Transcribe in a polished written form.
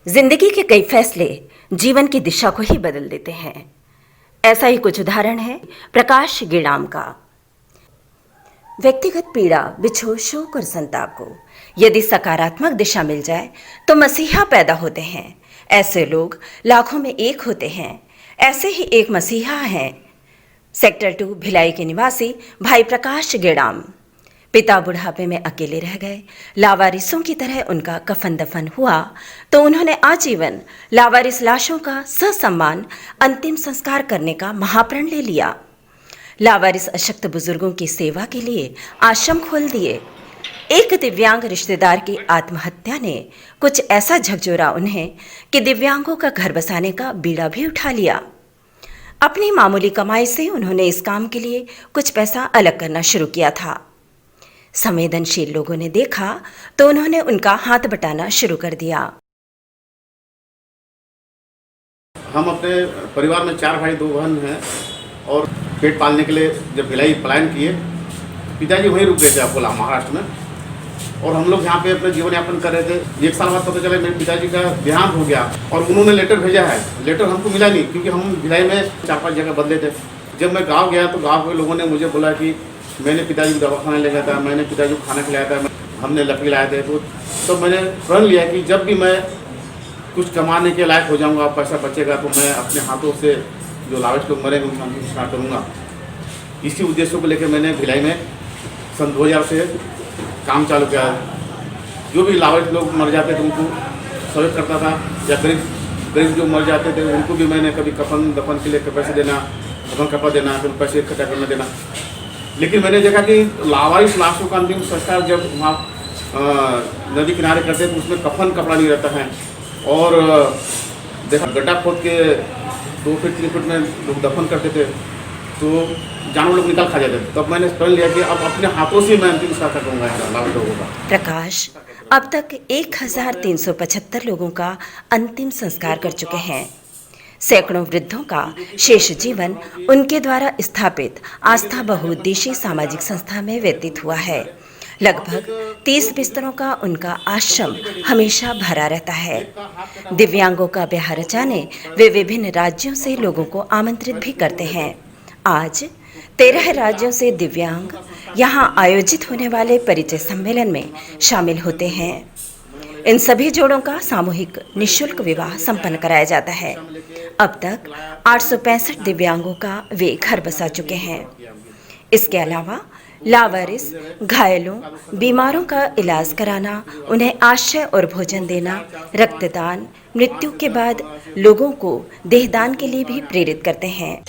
जिंदगी के कई फैसले जीवन की दिशा को ही बदल देते हैं। ऐसा ही कुछ उदाहरण है प्रकाश गेड़ाम का। व्यक्तिगत पीड़ा, बिछोह, शोक और संताप को यदि सकारात्मक दिशा मिल जाए तो मसीहा पैदा होते हैं। ऐसे लोग लाखों में एक होते हैं। ऐसे ही एक मसीहा हैं सेक्टर 2 भिलाई के निवासी भाई प्रकाश गेड़ाम। पिता बुढ़ापे में अकेले रह गए। लावारिसों की तरह उनका कफन दफन हुआ तो उन्होंने आजीवन लावारिस लाशों का ससम्मान अंतिम संस्कार करने का महाप्रण ले लिया। लावारिस अशक्त बुजुर्गों की सेवा के लिए आश्रम खोल दिए। एक दिव्यांग रिश्तेदार की आत्महत्या ने कुछ ऐसा झकझोरा उन्हें कि दिव्यांगों का घर बसाने का बीड़ा भी उठा लिया। अपनी मामूली कमाई से उन्होंने इस काम के लिए कुछ पैसा अलग करना शुरू किया था। संवेदनशील लोगों ने देखा तो उन्होंने उनका हाथ बटाना शुरू कर दिया। हम अपने परिवार में 4 भाई 2 बहन हैं और पेट पालने के लिए जब भिलाई पलायन किए, पिताजी वहीं रुक गए थे अकोला महाराष्ट्र में, और हम लोग यहाँ पे अपना जीवन यापन कर रहे थे। 1 साल बाद पता चला मेरे पिताजी का देहांत हो गया और उन्होंने लेटर भेजा है। लेटर हमको मिला नहीं क्योंकि हम भिलाई में 4-5 जगह बदले थे। जब मैं गाँव गया तो गाँव के लोगों ने मुझे बोला कि मैंने पिताजी को दवाखाने ले गया था, मैंने पिताजी को खाना खिलाया था, हमने लकड़ी लाए थे। तो मैंने प्रण लिया कि जब भी मैं कुछ कमाने के लायक हो जाऊंगा, पैसा बचेगा, तो मैं अपने हाथों से जो लावारिस लोग मरेंगे उनका अंतिम संस्कार करूँगा। इसी उद्देश्य को लेकर मैंने भिलाई में सन 2000 से काम चालू किया। जो भी लावारिस लोग मर जाते थे उनको सहयोग करता था, या गरीब जो मर जाते थे उनको भी मैंने कभी कफन दफन के लिए पैसे देना, कफन कपड़ा देना, फिर पैसे इकट्ठा करना देना। लेकिन मैंने देखा कि लावारिस लाशों का अंतिम संस्कार जब वहाँ नदी किनारे करते तो उसमें कफन कपड़ा नहीं रहता है, और देखा गड्ढा खोद के 2 फीट 3 फीट में लोग दफन करते थे तो जानवर लोग निकाल खा जाते थे। तब मैंने प्रण लिया कि अब अपने हाथों से मैं अंतिम संस्कार करूँगा लावारिस लोगों का। प्रकाश अब तक 1375 लोगों का अंतिम संस्कार कर चुके हैं। सैकड़ों वृद्धों का शेष जीवन उनके द्वारा स्थापित आस्था बहुउद्देशीय सामाजिक संस्था में व्यतीत हुआ है। लगभग 30 बिस्तरों का उनका आश्रम हमेशा भरा रहता है। दिव्यांगों का ब्याह रचाने वे विभिन्न राज्यों से लोगों को आमंत्रित भी करते हैं। आज 13 राज्यों से दिव्यांग यहाँ आयोजित होने वाले परिचय सम्मेलन में शामिल होते हैं। इन सभी जोड़ों का सामूहिक निःशुल्क विवाह संपन्न कराया जाता है। अब तक 865 दिव्यांगों का वे घर बसा चुके हैं। इसके अलावा लावारिस घायलों, बीमारों का इलाज कराना, उन्हें आश्रय और भोजन देना, रक्तदान, मृत्यु के बाद लोगों को देहदान के लिए भी प्रेरित करते हैं।